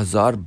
1000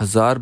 1000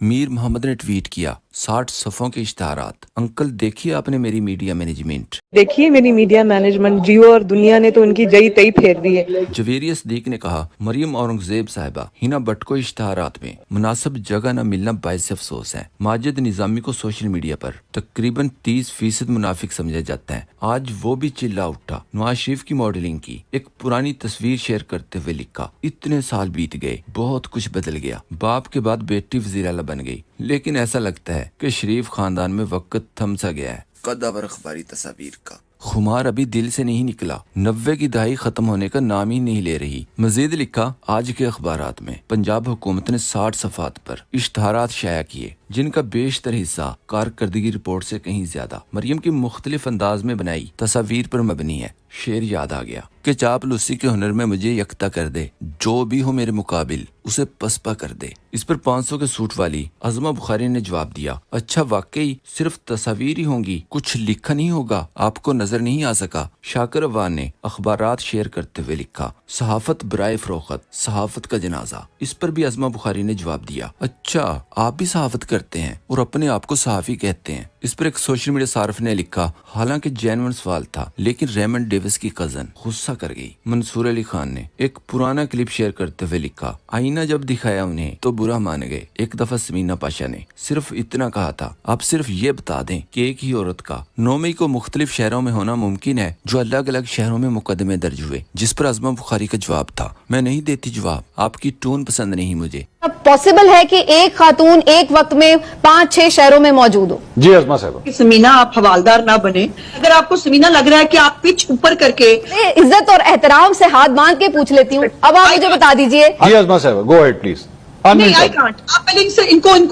میر محمد نے ٹویٹ کیا 60 صفوں کے اشتہارات. انکل دیکھیے آپ نے میری میڈیا مینجمنٹ. دیکھیے میری میڈیا مینجمنٹ، جیو اور دنیا نے تو ان کی جئی تئی پھیر دی ہے. جویریہ صدیق نے کہا مریم اورنگزیب صاحبہ ہینا بٹ کو اشتہارات میں مناسب جگہ نہ ملنا باعث افسوس ہے. ماجد نظامی کو سوشل میڈیا پر تقریباً 30% منافق سمجھا جاتا ہے. آج وہ بھی چلا اٹھا. نواز شریف کی ماڈلنگ کی ایک پرانی تصویر شیئر کرتے ہوئے لکھا اتنے سال بیت گئے، بہت کچھ بدل گیا. باپ کے بعد بیٹی وزیر اعلیٰ بن گئی، لیکن ایسا لگتا ہے کہ شریف خاندان میں وقت تھم سا گیا ہے. قدور اخباری تصاویر کا خمار ابھی دل سے نہیں نکلا. 90 کی دہائی ختم ہونے کا نام ہی نہیں لے رہی. مزید لکھا آج کے اخبارات میں پنجاب حکومت نے 60 صفحات پر اشتہارات شائع کیے جن کا بیشتر حصہ کارکردگی رپورٹ سے کہیں زیادہ مریم کی مختلف انداز میں بنائی تصاویر پر مبنی ہے. شعر یاد آ گیا کہ چاپلوسی کے ہنر میں مجھے یکتا کر دے، جو بھی ہو میرے مقابل اسے پسپا کر دے. اس پر 500 کے سوٹ والی عظمہ بخاری نے جواب دیا اچھا واقعی صرف تصاویر ہی ہوں گی، کچھ لکھا نہیں ہوگا، آپ کو نظر نہیں آ سکا. شاکر عوان نے اخبارات شیئر کرتے ہوئے لکھا صحافت برائے فروخت، صحافت کا جنازہ. اس پر بھی عظمہ بخاری نے جواب دیا اچھا آپ بھی صحافت کرتے ہیں اور اپنے آپ کو صحافی کہتے ہیں. اس پر ایک سوشل میڈیا صارف نے لکھا حالانکہ جینون سوال تھا لیکن ریمنڈ ڈیوس کی کزن غصہ کر گئی. منصور علی خان نے ایک پرانا کلپ شیئر کرتے ہوئے لکھا آئینہ جب دکھایا انہیں تو برا مان گئے. ایک دفعہ سمینہ پاشا نے صرف اتنا کہا تھا آپ صرف یہ بتا دیں کہ ایک ہی عورت کا 9 مئی کو مختلف شہروں میں ہونا ممکن ہے جو الگ الگ شہروں میں مقدمے درج ہوئے. جس پر عظمہ بخاری کا جواب تھا میں نہیں دیتی جواب، آپ کی ٹون پسند نہیں مجھے. پاسبل ہے کہ ایک خاتون ایک وقت میں 5-6 شہروں میں موجود ہو؟ جی عظمہ صاحب. سمینہ آپ حوالدار نہ بنے. اگر آپ کو سمینہ لگ رہا ہے کہ آپ پچ اوپر کر کے عزت اور احترام سے ہاتھ باندھ کے پوچھ لیتی ہوں، اب آپ مجھے بتا دیجئے. جی عظمہ صاحب گو اہیڈ پلیز. نہیں آئی کانٹ. آپ پہلے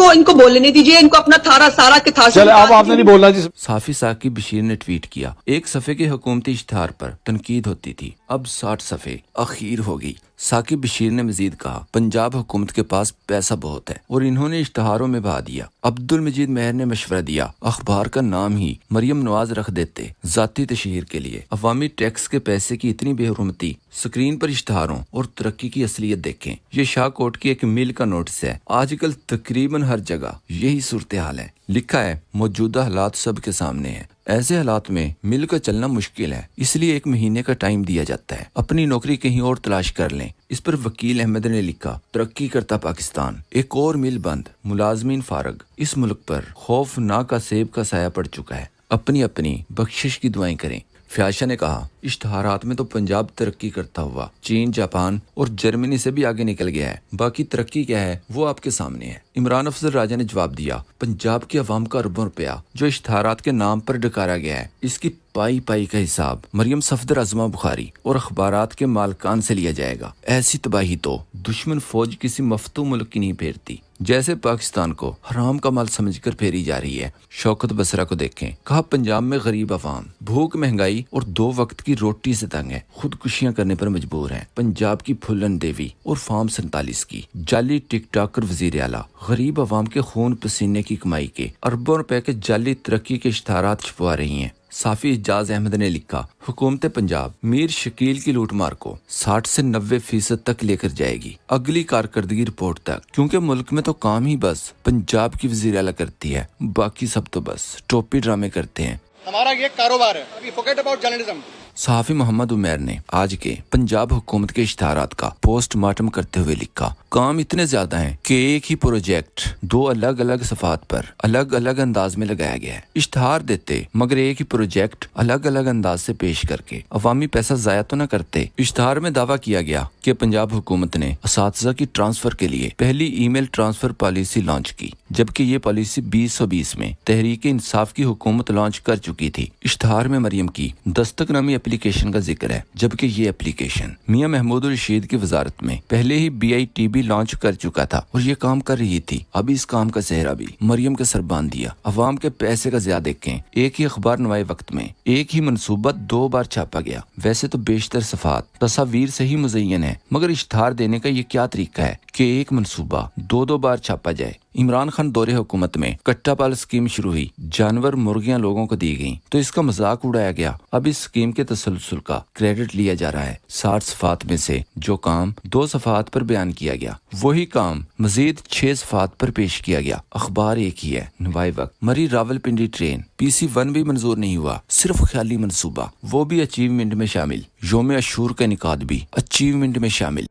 ان کو بول لینے دیجئے، ان کو اپنا تھارا سارا کے تھا. چلے اب آپ نے نہیں بولنا. جی صحافی ثاقب بشیر نے ٹویٹ کیا ایک صفحے کے حکومتی اشتہار پر تنقید ہوتی تھی، اب 60 صفحے اخیر ہو گئی. ثاقب بشیر نے مزید کہا پنجاب حکومت کے پاس پیسہ بہت ہے اور انہوں نے اشتہاروں میں بہا دیا. عبد المجید مہر نے مشورہ دیا اخبار کا نام ہی مریم نواز رکھ دیتے ذاتی تشہیر کے لیے. عوامی ٹیکس کے پیسے کی اتنی بے حرمتی، اسکرین پر اشتہاروں اور ترقی کی اصلیت دیکھیں. یہ شاہ کوٹ کی ایک میل کا نوٹس ہے. آج کل تقریباً ہر جگہ یہی صورتحال ہے. لکھا ہے موجودہ حالات سب کے سامنے ہیں، ایسے حالات میں مل کر چلنا مشکل ہے، اس لیے 1 مہینے کا ٹائم دیا جاتا ہے، اپنی نوکری کہیں اور تلاش کر لیں. اس پر وکیل احمد نے لکھا ترقی کرتا پاکستان، ایک اور مل بند، ملازمین فارغ. اس ملک پر خوفناک سیب کا سایہ پڑ چکا ہے، اپنی اپنی بخشش کی دعائیں کریں. فیاشا نے کہا اشتہارات میں تو پنجاب ترقی کرتا ہوا چین، جاپان اور جرمنی سے بھی آگے نکل گیا ہے، باقی ترقی کیا ہے وہ آپ کے سامنے ہے. عمران افضل راجہ نے جواب دیا پنجاب کی عوام کا اربوں روپیہ جو اشتہارات کے نام پر ڈکارا گیا ہے، اس کی پائی پائی کا حساب مریم صفدر، عظمہ بخاری اور اخبارات کے مالکان سے لیا جائے گا. ایسی تباہی تو دشمن فوج کسی مفتو ملک کی نہیں پھیرتی جیسے پاکستان کو حرام کا مال سمجھ کر پھیری جا رہی ہے. شوکت بسرا کو دیکھیں، کہا پنجاب میں غریب عوام بھوک، مہنگائی اور 2 وقت کی روٹی سے تنگ ہے، خودکشیاں کرنے پر مجبور ہیں. پنجاب کی پھلن دیوی اور فارم 47 کی جعلی ٹک ٹاکر وزیر اعلیٰ غریب عوام کے خون پسینے کی کمائی کے اربوں روپے کے جعلی ترقی کے اشتہارات چھپوا رہی ہیں. صافی اجاز احمد نے لکھا حکومت پنجاب میر شکیل کی لوٹ مار کو 60 سے 90% تک لے کر جائے گی اگلی کارکردگی رپورٹ تک، کیونکہ ملک میں تو کام ہی بس پنجاب کی وزیر اعلیٰ کرتی ہے، باقی سب تو بس ٹوپی ڈرامے کرتے ہیں. ہمارا یہ کاروبار ہے. ابھی forget about journalism. صحافی محمد عمیر نے آج کے پنجاب حکومت کے اشتہارات کا پوسٹ مارٹم کرتے ہوئے لکھا کام اتنے زیادہ ہیں کہ ایک ہی پروجیکٹ 2 الگ الگ صفحات پر الگ الگ انداز میں لگایا گیا ہے. اشتہار دیتے مگر ایک ہی پروجیکٹ الگ الگ انداز سے پیش کر کے عوامی پیسہ ضائع تو نہ کرتے. اشتہار میں دعویٰ کیا گیا کہ پنجاب حکومت نے اساتذہ کی ٹرانسفر کے لیے پہلی ای میل ٹرانسفر پالیسی لانچ کی، جبکہ یہ پالیسی 2020 میں تحریک انصاف کی حکومت لانچ کر چکی تھی. اشتہار میں مریم کی دستک نامی اپلیکیشن کا ذکر ہے، جبکہ یہ اپلیکیشن میاں محمود الرشید کی وزارت میں پہلے ہی BITB لانچ کر چکا تھا اور یہ کام کر رہی تھی. ابھی اس کام کا صحرا بھی مریم کے سر باندھ دیا. عوام کے پیسے کا ضیاع دیکھیں، ایک ہی اخبار نوائے وقت میں ایک ہی منصوبہ 2 بار چھاپا گیا. ویسے تو بیشتر صفحات تصاویر سے ہی مزین ہے، مگر اشتہار دینے کا یہ کیا طریقہ ہے کہ ایک منصوبہ 2 بار چھاپا جائے. عمران خان دور حکومت میں کٹا پال اسکیم شروع ہوئی، جانور مرغیاں لوگوں کو دی گئیں تو اس کا مذاق اڑایا گیا۔ اب اس اسکیم کے تسلسل کا کریڈٹ لیا جا رہا ہے۔ 60 صفحات میں سے جو کام 2 صفحات پر بیان کیا گیا وہی کام مزید 6 صفحات پر پیش کیا گیا۔ اخبار ایک ہی ہے، نوائے وقت۔ مری راولپنڈی ٹرین PC-1 بھی منظور نہیں ہوا، صرف خیالی منصوبہ، وہ بھی اچیومنٹ میں شامل۔ یوم عاشور کا انعقاد بھی اچیومنٹ میں شامل۔